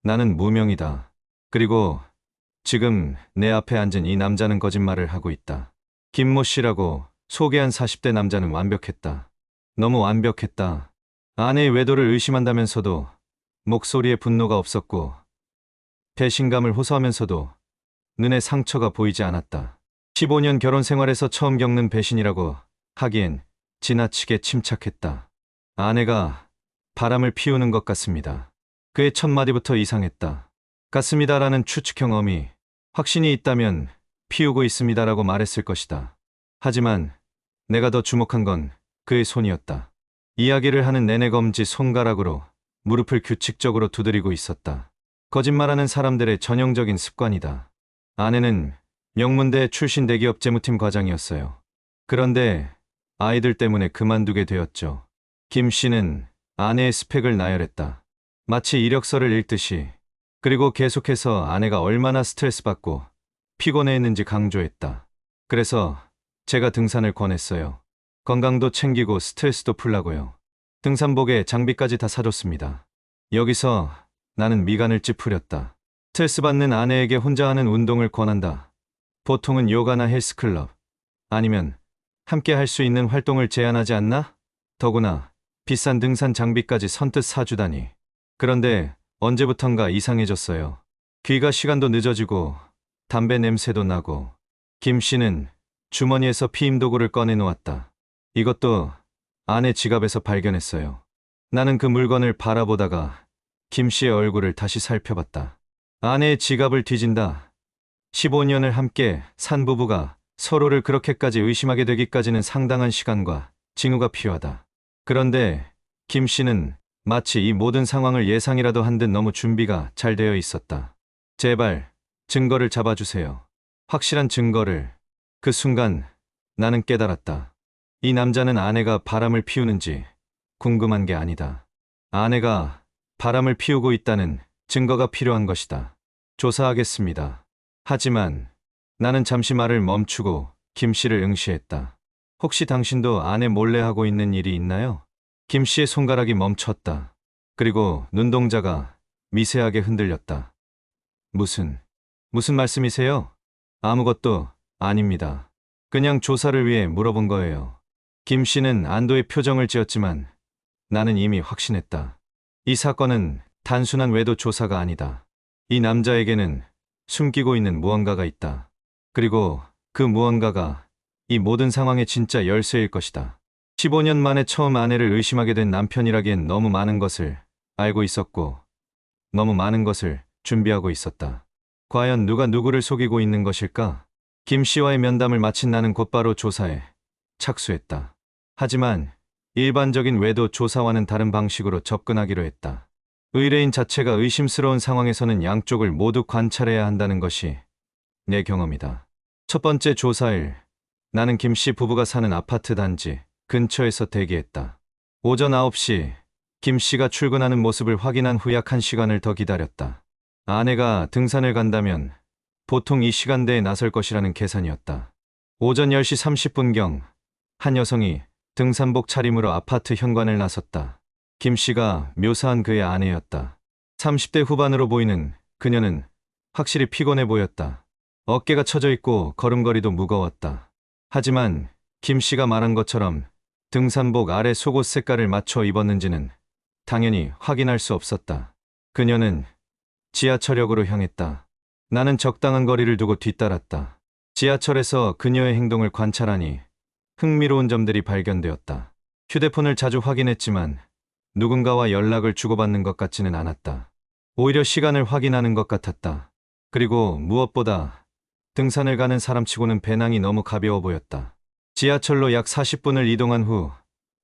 나는 무명이다. 그리고 지금 내 앞에 앉은 이 남자는 거짓말을 하고 있다. 김모 씨라고 소개한 40대 남자는 완벽했다. 너무 완벽했다. 아내의 외도를 의심한다면서도 목소리에 분노가 없었고 배신감을 호소하면서도 눈에 상처가 보이지 않았다. 15년 결혼 생활에서 처음 겪는 배신이라고 하기엔 지나치게 침착했다. 아내가 바람을 피우는 것 같습니다. 그의 첫 마디부터 이상했다. 같습니다라는 추측형 어미, 확신이 있다면 피우고 있습니다라고 말했을 것이다. 하지만 내가 더 주목한 건 그의 손이었다. 이야기를 하는 내내 검지 손가락으로 무릎을 규칙적으로 두드리고 있었다. 거짓말하는 사람들의 전형적인 습관이다. 아내는 명문대 출신 대기업 재무팀 과장이었어요. 그런데 아이들 때문에 그만두게 되었죠. 김 씨는 아내의 스펙을 나열했다. 마치 이력서를 읽듯이. 그리고 계속해서 아내가 얼마나 스트레스 받고 피곤해했는지 강조했다. 그래서 제가 등산을 권했어요. 건강도 챙기고 스트레스도 풀라고요. 등산복에 장비까지 다 사줬습니다. 여기서 나는 미간을 찌푸렸다. 스트레스 받는 아내에게 혼자 하는 운동을 권한다. 보통은 요가나 헬스클럽, 아니면 함께 할 수 있는 활동을 제안하지 않나? 더구나 비싼 등산 장비까지 선뜻 사주다니. 그런데 언제부턴가 이상해졌어요. 귀가 시간도 늦어지고 담배 냄새도 나고. 김 씨는 주머니에서 피임 도구를 꺼내놓았다. 이것도 아내 지갑에서 발견했어요. 나는 그 물건을 바라보다가 김 씨의 얼굴을 다시 살펴봤다. 아내의 지갑을 뒤진다. 15년을 함께 산 부부가 서로를 그렇게까지 의심하게 되기까지는 상당한 시간과 징후가 필요하다. 그런데 김 씨는 마치 이 모든 상황을 예상이라도 한 듯 너무 준비가 잘 되어 있었다. 제발 증거를 잡아주세요. 확실한 증거를. 그 순간 나는 깨달았다. 이 남자는 아내가 바람을 피우는지 궁금한 게 아니다. 아내가 바람을 피우고 있다는 증거가 필요한 것이다. 조사하겠습니다. 하지만 나는 잠시 말을 멈추고 김 씨를 응시했다. 혹시 당신도 아내 몰래 하고 있는 일이 있나요? 김 씨의 손가락이 멈췄다. 그리고 눈동자가 미세하게 흔들렸다. 무슨 말씀이세요? 아무것도 아닙니다. 그냥 조사를 위해 물어본 거예요. 김 씨는 안도의 표정을 지었지만 나는 이미 확신했다. 이 사건은 단순한 외도 조사가 아니다. 이 남자에게는 숨기고 있는 무언가가 있다. 그리고 그 무언가가 이 모든 상황의 진짜 열쇠일 것이다. 15년 만에 처음 아내를 의심하게 된 남편이라기엔 너무 많은 것을 알고 있었고 너무 많은 것을 준비하고 있었다. 과연 누가 누구를 속이고 있는 것일까? 김 씨와의 면담을 마친 나는 곧바로 조사에 착수했다. 하지만 일반적인 외도 조사와는 다른 방식으로 접근하기로 했다. 의뢰인 자체가 의심스러운 상황에서는 양쪽을 모두 관찰해야 한다는 것이 내 경험이다. 첫 번째 조사일, 나는 김 씨 부부가 사는 아파트 단지 근처에서 대기했다. 오전 9시 김 씨가 출근하는 모습을 확인한 후 약 1시간을 더 기다렸다. 아내가 등산을 간다면 보통 이 시간대에 나설 것이라는 계산이었다. 오전 10시 30분경 한 여성이 등산복 차림으로 아파트 현관을 나섰다. 김 씨가 묘사한 그의 아내였다. 30대 후반으로 보이는 그녀는 확실히 피곤해 보였다. 어깨가 처져 있고 걸음걸이도 무거웠다. 하지만 김 씨가 말한 것처럼 등산복 아래 속옷 색깔을 맞춰 입었는지는 당연히 확인할 수 없었다. 그녀는 지하철역으로 향했다. 나는 적당한 거리를 두고 뒤따랐다. 지하철에서 그녀의 행동을 관찰하니 흥미로운 점들이 발견되었다. 휴대폰을 자주 확인했지만 누군가와 연락을 주고받는 것 같지는 않았다. 오히려 시간을 확인하는 것 같았다. 그리고 무엇보다 등산을 가는 사람치고는 배낭이 너무 가벼워 보였다. 지하철로 약 40분을 이동한 후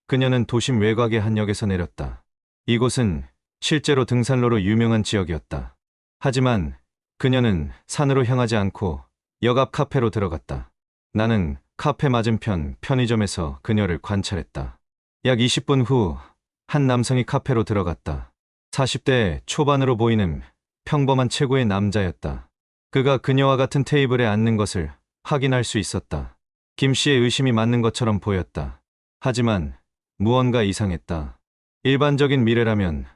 그녀는 도심 외곽의 한 역에서 내렸다. 이곳은 실제로 등산로로 유명한 지역이었다. 하지만 그녀는 산으로 향하지 않고 역 앞 카페로 들어갔다. 나는 카페 맞은편 편의점에서 그녀를 관찰했다. 약 20분 후 한 남성이 카페로 들어갔다. 40대 초반으로 보이는 평범한 체구의 남자였다. 그가 그녀와 같은 테이블에 앉는 것을 확인할 수 있었다. 김 씨의 의심이 맞는 것처럼 보였다. 하지만 무언가 이상했다. 일반적인 미래라면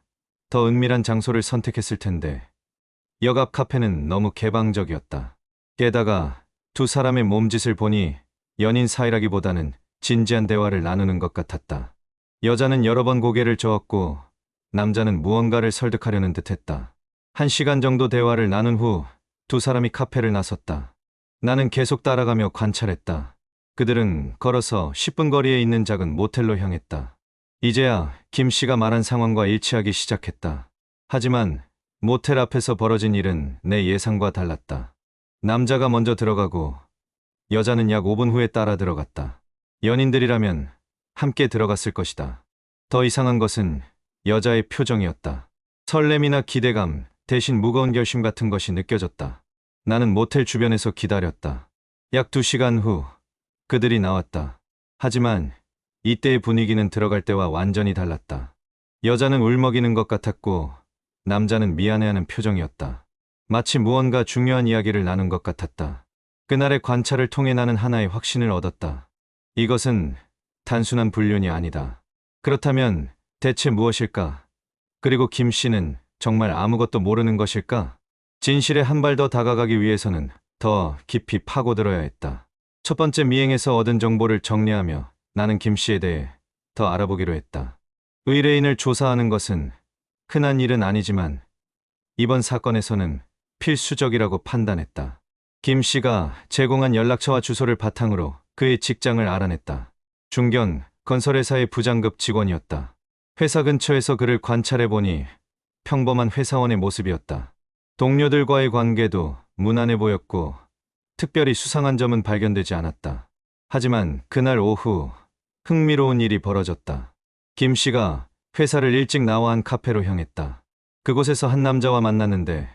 더 은밀한 장소를 선택했을 텐데 역 앞 카페는 너무 개방적이었다. 게다가 두 사람의 몸짓을 보니 연인 사이라기보다는 진지한 대화를 나누는 것 같았다. 여자는 여러 번 고개를 저었고 남자는 무언가를 설득하려는 듯했다. 1시간 정도 대화를 나눈 후 두 사람이 카페를 나섰다. 나는 계속 따라가며 관찰했다. 그들은 걸어서 10분 거리에 있는 작은 모텔로 향했다. 이제야 김 씨가 말한 상황과 일치하기 시작했다. 하지만 모텔 앞에서 벌어진 일은 내 예상과 달랐다. 남자가 먼저 들어가고 여자는 약 5분 후에 따라 들어갔다. 연인들이라면 함께 들어갔을 것이다. 더 이상한 것은 여자의 표정이었다. 설렘이나 기대감 대신 무거운 결심 같은 것이 느껴졌다. 나는 모텔 주변에서 기다렸다. 약 2시간 후 그들이 나왔다. 하지만 이때의 분위기는 들어갈 때와 완전히 달랐다. 여자는 울먹이는 것 같았고 남자는 미안해하는 표정이었다. 마치 무언가 중요한 이야기를 나눈 것 같았다. 그날의 관찰을 통해 나는 하나의 확신을 얻었다. 이것은 단순한 불륜이 아니다. 그렇다면 대체 무엇일까? 그리고 김 씨는 정말 아무것도 모르는 것일까? 진실에 한 발 더 다가가기 위해서는 더 깊이 파고들어야 했다. 첫 번째 미행에서 얻은 정보를 정리하며 나는 김 씨에 대해 더 알아보기로 했다. 의뢰인을 조사하는 것은 흔한 일은 아니지만 이번 사건에서는 필수적이라고 판단했다. 김 씨가 제공한 연락처와 주소를 바탕으로 그의 직장을 알아냈다. 중견 건설회사의 부장급 직원이었다. 회사 근처에서 그를 관찰해보니 평범한 회사원의 모습이었다. 동료들과의 관계도 무난해 보였고 특별히 수상한 점은 발견되지 않았다. 하지만 그날 오후 흥미로운 일이 벌어졌다. 김 씨가 회사를 일찍 나와 한 카페로 향했다. 그곳에서 한 남자와 만났는데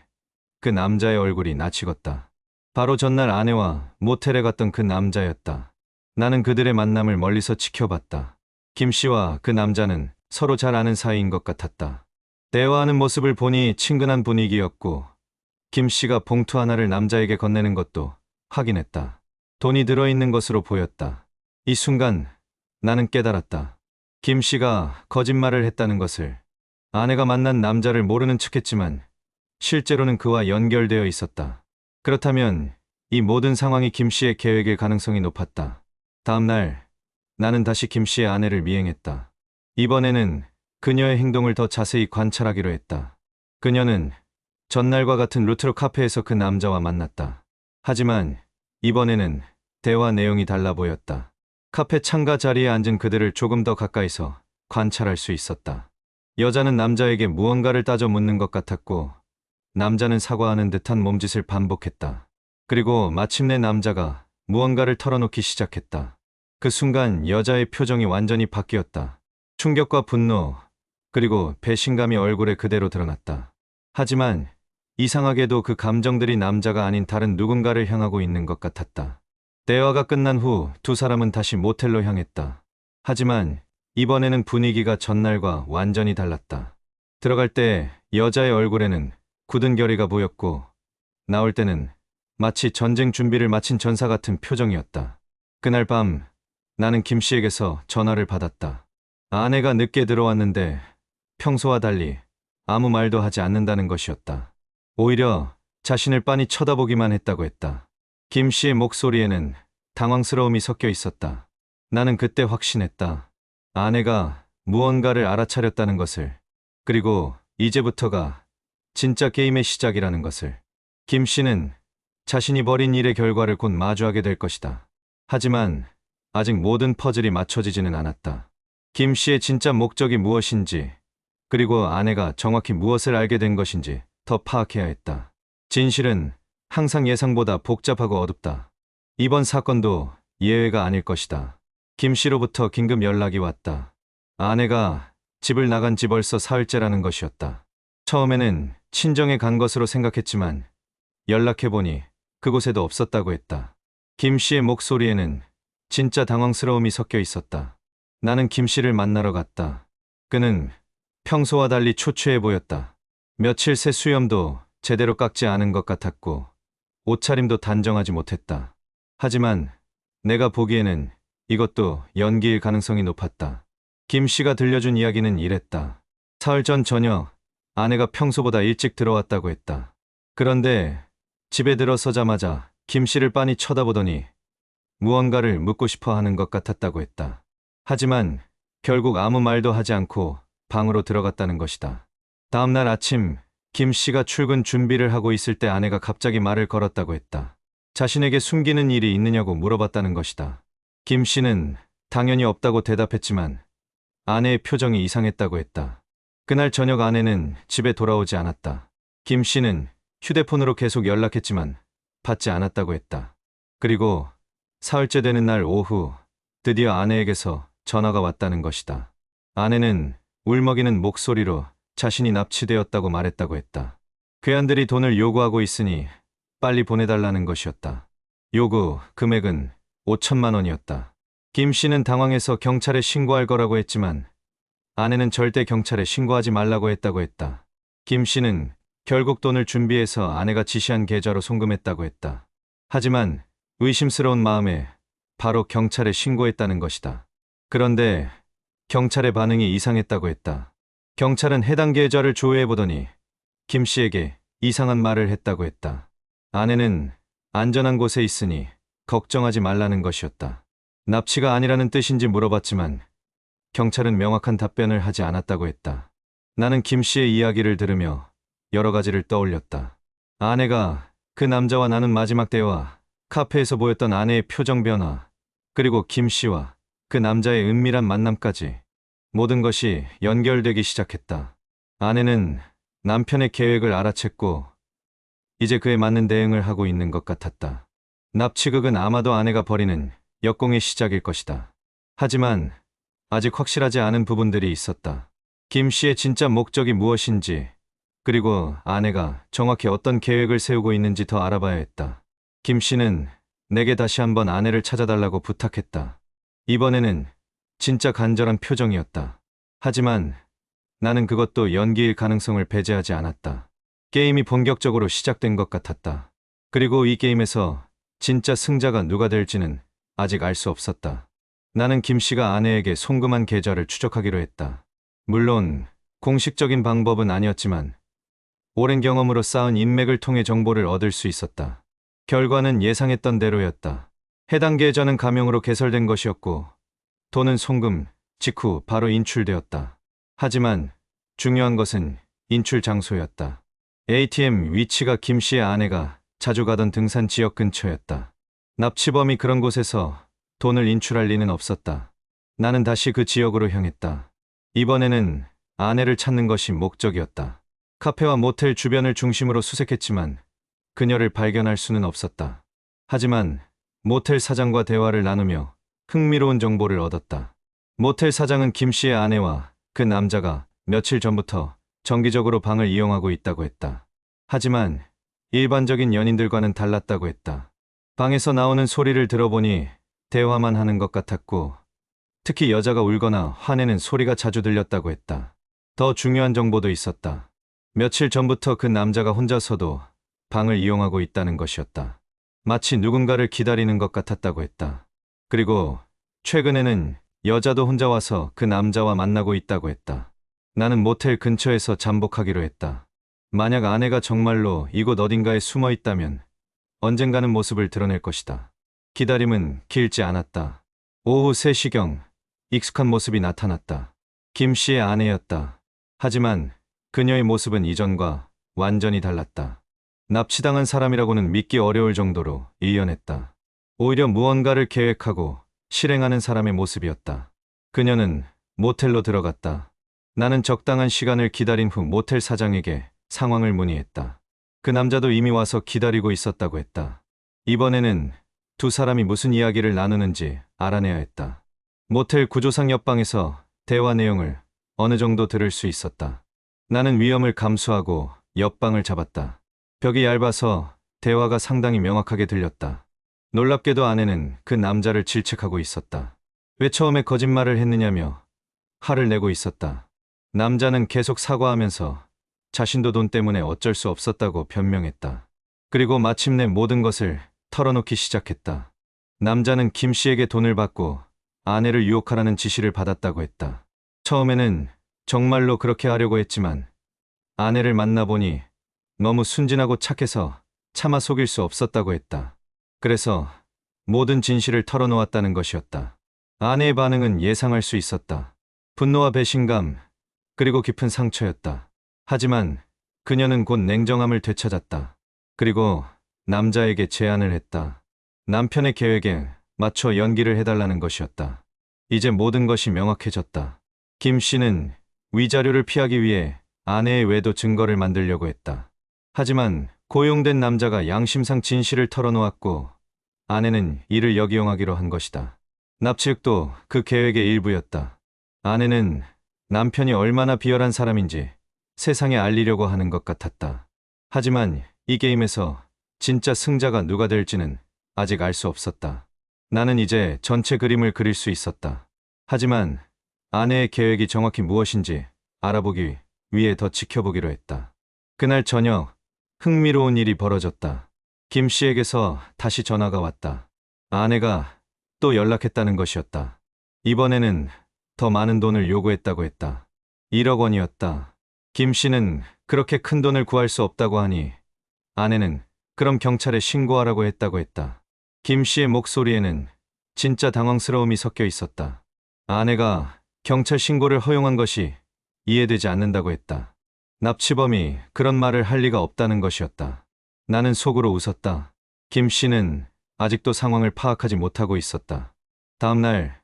그 남자의 얼굴이 낯익었다. 바로 전날 아내와 모텔에 갔던 그 남자였다. 나는 그들의 만남을 멀리서 지켜봤다. 김 씨와 그 남자는 서로 잘 아는 사이인 것 같았다. 대화하는 모습을 보니 친근한 분위기였고 김 씨가 봉투 하나를 남자에게 건네는 것도 확인했다. 돈이 들어있는 것으로 보였다. 이 순간 나는 깨달았다. 김 씨가 거짓말을 했다는 것을. 아내가 만난 남자를 모르는 척했지만 실제로는 그와 연결되어 있었다. 그렇다면 이 모든 상황이 김 씨의 계획일 가능성이 높았다. 다음 날 나는 다시 김 씨의 아내를 미행했다. 이번에는 그녀의 행동을 더 자세히 관찰하기로 했다. 그녀는 전날과 같은 루트로 카페에서 그 남자와 만났다. 하지만 이번에는 대화 내용이 달라 보였다. 카페 창가 자리에 앉은 그들을 조금 더 가까이서 관찰할 수 있었다. 여자는 남자에게 무언가를 따져 묻는 것 같았고 남자는 사과하는 듯한 몸짓을 반복했다. 그리고 마침내 남자가 무언가를 털어놓기 시작했다. 그 순간 여자의 표정이 완전히 바뀌었다. 충격과 분노, 그리고 배신감이 얼굴에 그대로 드러났다. 하지만 이상하게도 그 감정들이 남자가 아닌 다른 누군가를 향하고 있는 것 같았다. 대화가 끝난 후 두 사람은 다시 모텔로 향했다. 하지만 이번에는 분위기가 전날과 완전히 달랐다. 들어갈 때 여자의 얼굴에는 굳은 결의가 보였고 나올 때는 마치 전쟁 준비를 마친 전사 같은 표정이었다. 그날 밤 나는 김 씨에게서 전화를 받았다. 아내가 늦게 들어왔는데 평소와 달리 아무 말도 하지 않는다는 것이었다. 오히려 자신을 빤히 쳐다보기만 했다고 했다. 김 씨의 목소리에는 당황스러움이 섞여 있었다. 나는 그때 확신했다. 아내가 무언가를 알아차렸다는 것을. 그리고 이제부터가 진짜 게임의 시작이라는 것을. 김 씨는 자신이 벌인 일의 결과를 곧 마주하게 될 것이다. 하지만 아직 모든 퍼즐이 맞춰지지는 않았다. 김 씨의 진짜 목적이 무엇인지, 그리고 아내가 정확히 무엇을 알게 된 것인지 더 파악해야 했다. 진실은 항상 예상보다 복잡하고 어둡다. 이번 사건도 예외가 아닐 것이다. 김 씨로부터 긴급 연락이 왔다. 아내가 집을 나간 지 벌써 사흘째라는 것이었다. 처음에는 친정에 간 것으로 생각했지만 연락해보니 그곳에도 없었다고 했다. 김 씨의 목소리에는 진짜 당황스러움이 섞여 있었다. 나는 김 씨를 만나러 갔다. 그는 평소와 달리 초췌해 보였다. 며칠 새 수염도 제대로 깎지 않은 것 같았고 옷차림도 단정하지 못했다. 하지만 내가 보기에는 이것도 연기일 가능성이 높았다. 김 씨가 들려준 이야기는 이랬다. 사흘 전 저녁 아내가 평소보다 일찍 들어왔다고 했다. 그런데 집에 들어서자마자 김 씨를 빤히 쳐다보더니 무언가를 묻고 싶어 하는 것 같았다고 했다. 하지만 결국 아무 말도 하지 않고 방으로 들어갔다는 것이다. 다음 날 아침 김 씨가 출근 준비를 하고 있을 때 아내가 갑자기 말을 걸었다고 했다. 자신에게 숨기는 일이 있느냐고 물어봤다는 것이다. 김 씨는 당연히 없다고 대답했지만 아내의 표정이 이상했다고 했다. 그날 저녁 아내는 집에 돌아오지 않았다. 김 씨는 휴대폰으로 계속 연락했지만 받지 않았다고 했다. 그리고 사흘째 되는 날 오후 드디어 아내에게서 전화가 왔다는 것이다. 아내는 울먹이는 목소리로 자신이 납치되었다고 말했다고 했다. 괴한들이 돈을 요구하고 있으니 빨리 보내달라는 것이었다. 요구 금액은 5천만 원이었다. 김 씨는 당황해서 경찰에 신고할 거라고 했지만 아내는 절대 경찰에 신고하지 말라고 했다고 했다. 김 씨는 결국 돈을 준비해서 아내가 지시한 계좌로 송금했다고 했다. 하지만 의심스러운 마음에 바로 경찰에 신고했다는 것이다. 그런데 경찰의 반응이 이상했다고 했다. 경찰은 해당 계좌를 조회해보더니 김 씨에게 이상한 말을 했다고 했다. 아내는 안전한 곳에 있으니 걱정하지 말라는 것이었다. 납치가 아니라는 뜻인지 물어봤지만 경찰은 명확한 답변을 하지 않았다고 했다. 나는 김 씨의 이야기를 들으며 여러 가지를 떠올렸다. 아내가 그 남자와 나눈 마지막 대화, 카페에서 보였던 아내의 표정 변화, 그리고 김 씨와 그 남자의 은밀한 만남까지 모든 것이 연결되기 시작했다. 아내는 남편의 계획을 알아챘고 이제 그에 맞는 대응을 하고 있는 것 같았다. 납치극은 아마도 아내가 벌이는 역공의 시작일 것이다. 하지만 아직 확실하지 않은 부분들이 있었다. 김 씨의 진짜 목적이 무엇인지, 그리고 아내가 정확히 어떤 계획을 세우고 있는지 더 알아봐야 했다. 김 씨는 내게 다시 한번 아내를 찾아달라고 부탁했다. 이번에는 진짜 간절한 표정이었다. 하지만 나는 그것도 연기일 가능성을 배제하지 않았다. 게임이 본격적으로 시작된 것 같았다. 그리고 이 게임에서 진짜 승자가 누가 될지는 아직 알 수 없었다. 나는 김 씨가 아내에게 송금한 계좌를 추적하기로 했다. 물론 공식적인 방법은 아니었지만 오랜 경험으로 쌓은 인맥을 통해 정보를 얻을 수 있었다. 결과는 예상했던 대로였다. 해당 계좌는 가명으로 개설된 것이었고 돈은 송금 직후 바로 인출되었다. 하지만 중요한 것은 인출 장소였다. ATM 위치가 김 씨의 아내가 자주 가던 등산 지역 근처였다. 납치범이 그런 곳에서 돈을 인출할 리는 없었다. 나는 다시 그 지역으로 향했다. 이번에는 아내를 찾는 것이 목적이었다. 카페와 모텔 주변을 중심으로 수색했지만 그녀를 발견할 수는 없었다. 하지만 모텔 사장과 대화를 나누며 흥미로운 정보를 얻었다. 모텔 사장은 김 씨의 아내와 그 남자가 며칠 전부터 정기적으로 방을 이용하고 있다고 했다. 하지만 일반적인 연인들과는 달랐다고 했다. 방에서 나오는 소리를 들어보니 대화만 하는 것 같았고 특히 여자가 울거나 화내는 소리가 자주 들렸다고 했다. 더 중요한 정보도 있었다. 며칠 전부터 그 남자가 혼자서도 방을 이용하고 있다는 것이었다. 마치 누군가를 기다리는 것 같았다고 했다. 그리고 최근에는 여자도 혼자 와서 그 남자와 만나고 있다고 했다. 나는 모텔 근처에서 잠복하기로 했다. 만약 아내가 정말로 이곳 어딘가에 숨어 있다면 언젠가는 모습을 드러낼 것이다. 기다림은 길지 않았다. 오후 3시경 익숙한 모습이 나타났다. 김 씨의 아내였다. 하지만 그녀의 모습은 이전과 완전히 달랐다. 납치당한 사람이라고는 믿기 어려울 정도로 일련했다. 오히려 무언가를 계획하고 실행하는 사람의 모습이었다. 그녀는 모텔로 들어갔다. 나는 적당한 시간을 기다린 후 모텔 사장에게 상황을 문의했다. 그 남자도 이미 와서 기다리고 있었다고 했다. 이번에는 두 사람이 무슨 이야기를 나누는지 알아내야 했다. 모텔 구조상 옆방에서 대화 내용을 어느 정도 들을 수 있었다. 나는 위험을 감수하고 옆방을 잡았다. 벽이 얇아서 대화가 상당히 명확하게 들렸다. 놀랍게도 아내는 그 남자를 질책하고 있었다. 왜 처음에 거짓말을 했느냐며 화를 내고 있었다. 남자는 계속 사과하면서 자신도 돈 때문에 어쩔 수 없었다고 변명했다. 그리고 마침내 모든 것을 털어놓기 시작했다. 남자는 김 씨에게 돈을 받고 아내를 유혹하라는 지시를 받았다고 했다. 처음에는 정말로 그렇게 하려고 했지만 아내를 만나보니 너무 순진하고 착해서 차마 속일 수 없었다고 했다. 그래서 모든 진실을 털어놓았다는 것이었다. 아내의 반응은 예상할 수 있었다. 분노와 배신감, 그리고 깊은 상처였다. 하지만 그녀는 곧 냉정함을 되찾았다. 그리고 남자에게 제안을 했다. 남편의 계획에 맞춰 연기를 해달라는 것이었다. 이제 모든 것이 명확해졌다. 김 씨는 위자료를 피하기 위해 아내의 외도 증거를 만들려고 했다. 하지만 고용된 남자가 양심상 진실을 털어놓았고 아내는 이를 역이용하기로 한 것이다. 납치극도 그 계획의 일부였다. 아내는 남편이 얼마나 비열한 사람인지 세상에 알리려고 하는 것 같았다. 하지만 이 게임에서 진짜 승자가 누가 될지는 아직 알 수 없었다. 나는 이제 전체 그림을 그릴 수 있었다. 하지만 아내의 계획이 정확히 무엇인지 알아보기 위해 더 지켜보기로 했다. 그날 저녁 흥미로운 일이 벌어졌다. 김 씨에게서 다시 전화가 왔다. 아내가 또 연락했다는 것이었다. 이번에는 더 많은 돈을 요구했다고 했다. 1억 원이었다. 김 씨는 그렇게 큰 돈을 구할 수 없다고 하니 아내는 그럼 경찰에 신고하라고 했다고 했다. 김 씨의 목소리에는 진짜 당황스러움이 섞여 있었다. 아내가 경찰 신고를 허용한 것이 이해되지 않는다고 했다. 납치범이 그런 말을 할 리가 없다는 것이었다. 나는 속으로 웃었다. 김 씨는 아직도 상황을 파악하지 못하고 있었다. 다음 날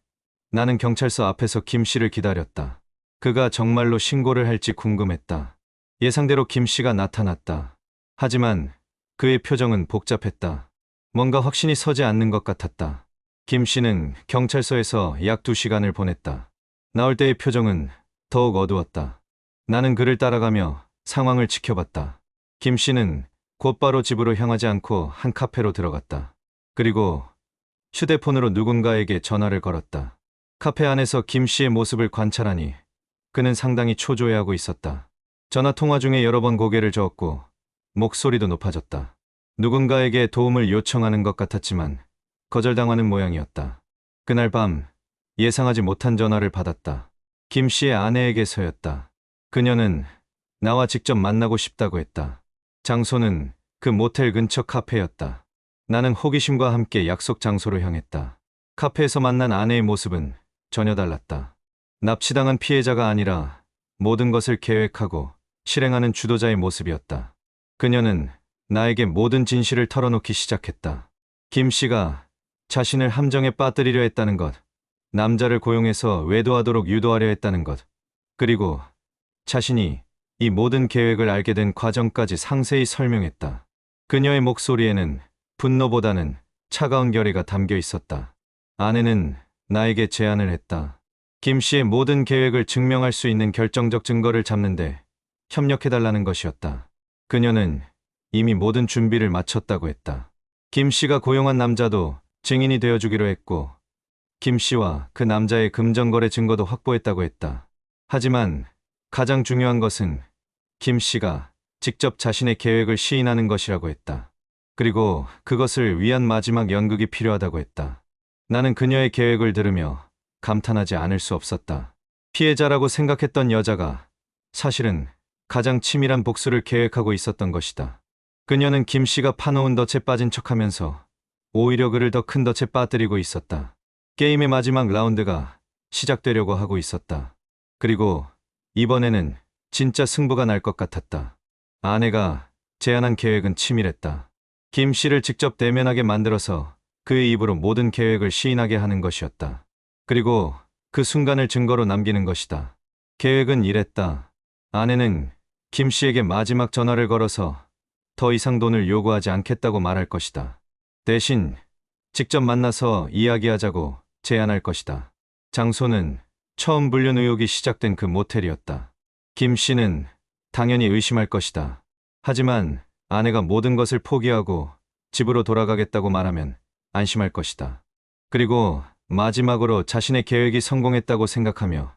나는 경찰서 앞에서 김 씨를 기다렸다. 그가 정말로 신고를 할지 궁금했다. 예상대로 김 씨가 나타났다. 하지만 그의 표정은 복잡했다. 뭔가 확신이 서지 않는 것 같았다. 김 씨는 경찰서에서 약 2시간을 보냈다. 나올 때의 표정은 더욱 어두웠다. 나는 그를 따라가며 상황을 지켜봤다. 김 씨는 곧바로 집으로 향하지 않고 한 카페로 들어갔다. 그리고 휴대폰으로 누군가에게 전화를 걸었다. 카페 안에서 김 씨의 모습을 관찰하니 그는 상당히 초조해하고 있었다. 전화 통화 중에 여러 번 고개를 저었고 목소리도 높아졌다. 누군가에게 도움을 요청하는 것 같았지만 거절당하는 모양이었다. 그날 밤 예상하지 못한 전화를 받았다. 김 씨의 아내에게서였다. 그녀는 나와 직접 만나고 싶다고 했다. 장소는 그 모텔 근처 카페였다. 나는 호기심과 함께 약속 장소로 향했다. 카페에서 만난 아내의 모습은 전혀 달랐다. 납치당한 피해자가 아니라 모든 것을 계획하고 실행하는 주도자의 모습이었다. 그녀는 나에게 모든 진실을 털어놓기 시작했다. 김 씨가 자신을 함정에 빠뜨리려 했다는 것, 남자를 고용해서 외도하도록 유도하려 했다는 것, 그리고 자신이 이 모든 계획을 알게 된 과정까지 상세히 설명했다. 그녀의 목소리에는 분노보다는 차가운 결의가 담겨 있었다. 아내는 나에게 제안을 했다. 김 씨의 모든 계획을 증명할 수 있는 결정적 증거를 잡는데 협력해달라는 것이었다. 그녀는 이미 모든 준비를 마쳤다고 했다. 김 씨가 고용한 남자도 증인이 되어주기로 했고 김 씨와 그 남자의 금전거래 증거도 확보했다고 했다. 하지만 가장 중요한 것은 김 씨가 직접 자신의 계획을 시인하는 것이라고 했다. 그리고 그것을 위한 마지막 연극이 필요하다고 했다. 나는 그녀의 계획을 들으며 감탄하지 않을 수 없었다. 피해자라고 생각했던 여자가 사실은 가장 치밀한 복수를 계획하고 있었던 것이다. 그녀는 김 씨가 파놓은 덫에 빠진 척하면서 오히려 그를 더 큰 덫에 빠뜨리고 있었다. 게임의 마지막 라운드가 시작되려고 하고 있었다. 그리고 이번에는 진짜 승부가 날 것 같았다. 아내가 제안한 계획은 치밀했다. 김 씨를 직접 대면하게 만들어서 그의 입으로 모든 계획을 시인하게 하는 것이었다. 그리고 그 순간을 증거로 남기는 것이다. 계획은 이랬다. 아내는 김 씨에게 마지막 전화를 걸어서 더 이상 돈을 요구하지 않겠다고 말할 것이다. 대신 직접 만나서 이야기하자고 제안할 것이다. 장소는 처음 불륜 의혹이 시작된 그 모텔이었다. 김 씨는 당연히 의심할 것이다. 하지만 아내가 모든 것을 포기하고 집으로 돌아가겠다고 말하면 안심할 것이다. 그리고 마지막으로 자신의 계획이 성공했다고 생각하며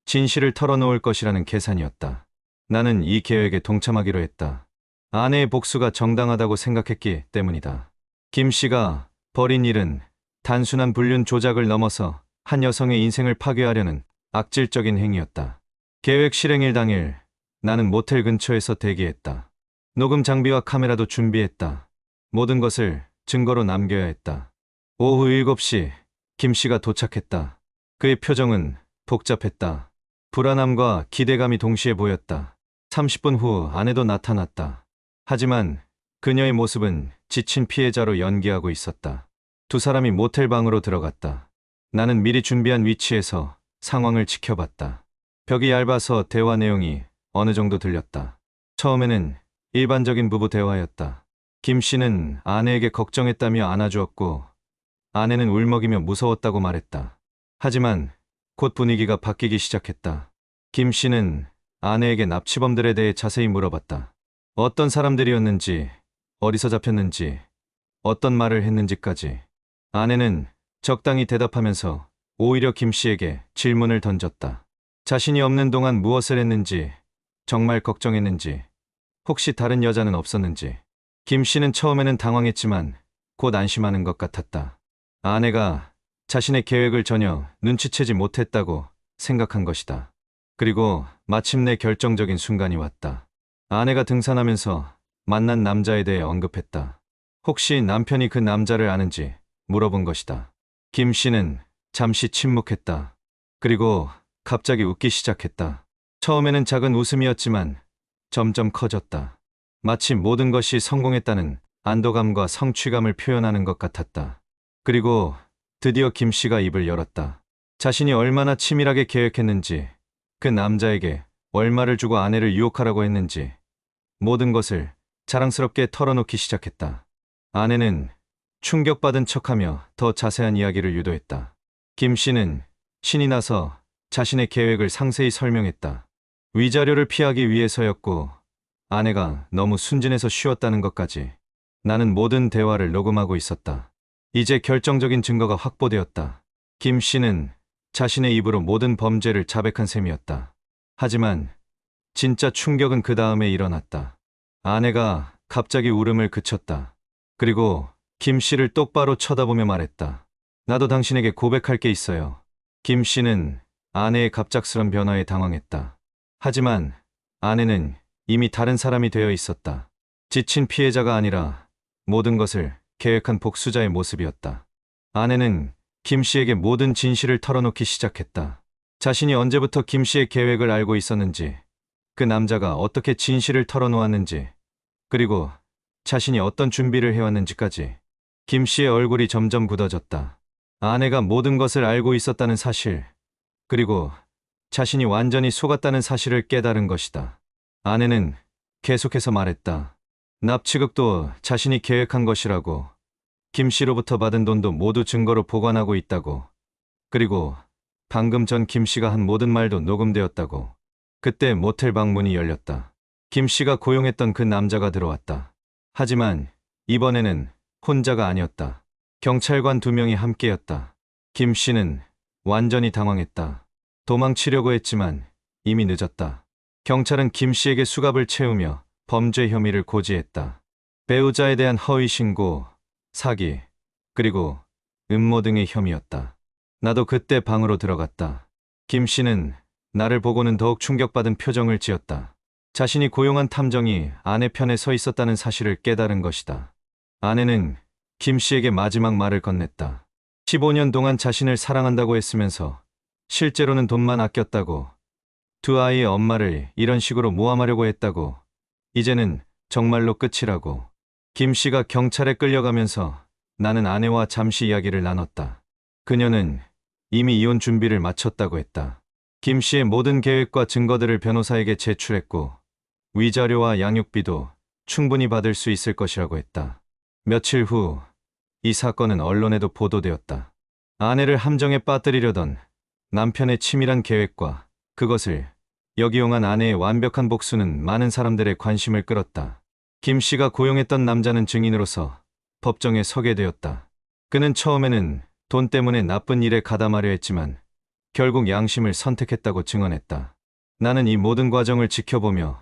진실을 털어놓을 것이라는 계산이었다. 나는 이 계획에 동참하기로 했다. 아내의 복수가 정당하다고 생각했기 때문이다. 김 씨가 벌인 일은 단순한 불륜 조작을 넘어서 한 여성의 인생을 파괴하려는 악질적인 행위였다. 계획 실행일 당일 나는 모텔 근처에서 대기했다. 녹음 장비와 카메라도 준비했다. 모든 것을 증거로 남겨야 했다. 오후 7시 김 씨가 도착했다. 그의 표정은 복잡했다. 불안함과 기대감이 동시에 보였다. 30분 후 아내도 나타났다. 하지만 그녀의 모습은 지친 피해자로 연기하고 있었다. 두 사람이 모텔 방으로 들어갔다. 나는 미리 준비한 위치에서 상황을 지켜봤다. 벽이 얇아서 대화 내용이 어느 정도 들렸다. 처음에는 일반적인 부부 대화였다. 김 씨는 아내에게 걱정했다며 안아주었고 아내는 울먹이며 무서웠다고 말했다. 하지만 곧 분위기가 바뀌기 시작했다. 김 씨는 아내에게 납치범들에 대해 자세히 물어봤다. 어떤 사람들이었는지, 어디서 잡혔는지, 어떤 말을 했는지까지. 아내는 적당히 대답하면서 오히려 김 씨에게 질문을 던졌다. 자신이 없는 동안 무엇을 했는지, 정말 걱정했는지, 혹시 다른 여자는 없었는지. 김 씨는 처음에는 당황했지만 곧 안심하는 것 같았다. 아내가 자신의 계획을 전혀 눈치채지 못했다고 생각한 것이다. 그리고 마침내 결정적인 순간이 왔다. 아내가 등산하면서 만난 남자에 대해 언급했다. 혹시 남편이 그 남자를 아는지 물어본 것이다. 김 씨는 잠시 침묵했다. 그리고 갑자기 웃기 시작했다. 처음에는 작은 웃음이었지만 점점 커졌다. 마치 모든 것이 성공했다는 안도감과 성취감을 표현하는 것 같았다. 그리고 드디어 김 씨가 입을 열었다. 자신이 얼마나 치밀하게 계획했는지, 그 남자에게 얼마를 주고 아내를 유혹하라고 했는지, 모든 것을 자랑스럽게 털어놓기 시작했다. 아내는 충격받은 척하며 더 자세한 이야기를 유도했다. 김 씨는 신이 나서 자신의 계획을 상세히 설명했다. 위자료를 피하기 위해서였고 아내가 너무 순진해서 쉬웠다는 것까지. 나는 모든 대화를 녹음하고 있었다. 이제 결정적인 증거가 확보되었다. 김 씨는 자신의 입으로 모든 범죄를 자백한 셈이었다. 하지만 진짜 충격은 그 다음에 일어났다. 아내가 갑자기 울음을 그쳤다. 그리고 김 씨를 똑바로 쳐다보며 말했다. 나도 당신에게 고백할 게 있어요. 김 씨는 아내의 갑작스런 변화에 당황했다. 하지만 아내는 이미 다른 사람이 되어 있었다. 지친 피해자가 아니라 모든 것을 계획한 복수자의 모습이었다. 아내는 김 씨에게 모든 진실을 털어놓기 시작했다. 자신이 언제부터 김 씨의 계획을 알고 있었는지, 그 남자가 어떻게 진실을 털어놓았는지, 그리고 자신이 어떤 준비를 해왔는지까지. 김 씨의 얼굴이 점점 굳어졌다. 아내가 모든 것을 알고 있었다는 사실, 그리고 자신이 완전히 속았다는 사실을 깨달은 것이다. 아내는 계속해서 말했다. 납치극도 자신이 계획한 것이라고, 김 씨로부터 받은 돈도 모두 증거로 보관하고 있다고, 그리고 방금 전 김 씨가 한 모든 말도 녹음되었다고. 그때 모텔 방 문이 열렸다. 김 씨가 고용했던 그 남자가 들어왔다. 하지만 이번에는 혼자가 아니었다. 경찰관 2명이 함께였다. 김 씨는 완전히 당황했다. 도망치려고 했지만 이미 늦었다. 경찰은 김 씨에게 수갑을 채우며 범죄 혐의를 고지했다. 배우자에 대한 허위 신고, 사기, 그리고 음모 등의 혐의였다. 나도 그때 방으로 들어갔다. 김 씨는 나를 보고는 더욱 충격받은 표정을 지었다. 자신이 고용한 탐정이 아내 편에 서 있었다는 사실을 깨달은 것이다. 아내는 김 씨에게 마지막 말을 건넸다. 15년 동안 자신을 사랑한다고 했으면서 실제로는 돈만 아꼈다고, 두 아이의 엄마를 이런 식으로 모함하려고 했다고, 이제는 정말로 끝이라고. 김 씨가 경찰에 끌려가면서 나는 아내와 잠시 이야기를 나눴다. 그녀는 이미 이혼 준비를 마쳤다고 했다. 김 씨의 모든 계획과 증거들을 변호사에게 제출했고 위자료와 양육비도 충분히 받을 수 있을 것이라고 했다. 며칠 후 이 사건은 언론에도 보도되었다. 아내를 함정에 빠뜨리려던 남편의 치밀한 계획과 그것을 역이용한 아내의 완벽한 복수는 많은 사람들의 관심을 끌었다. 김 씨가 고용했던 남자는 증인으로서 법정에 서게 되었다. 그는 처음에는 돈 때문에 나쁜 일에 가담하려 했지만 결국 양심을 선택했다고 증언했다. 나는 이 모든 과정을 지켜보며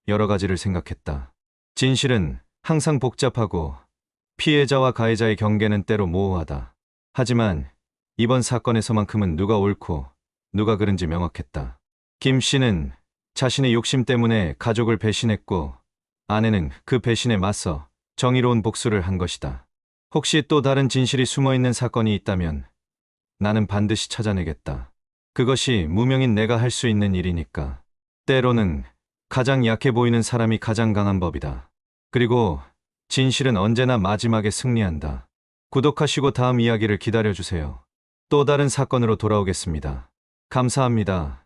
여러 가지를 생각했다. 진실은 항상 복잡하고 피해자와 가해자의 경계는 때로 모호하다. 하지만 이번 사건에서만큼은 누가 옳고 누가 그른지 명확했다. 김 씨는 자신의 욕심 때문에 가족을 배신했고 아내는 그 배신에 맞서 정의로운 복수를 한 것이다. 혹시 또 다른 진실이 숨어 있는 사건이 있다면 나는 반드시 찾아내겠다. 그것이 무명인 내가 할 수 있는 일이니까. 때로는 가장 약해 보이는 사람이 가장 강한 법이다. 그리고 진실은 언제나 마지막에 승리한다. 구독하시고 다음 이야기를 기다려주세요. 또 다른 사건으로 돌아오겠습니다. 감사합니다.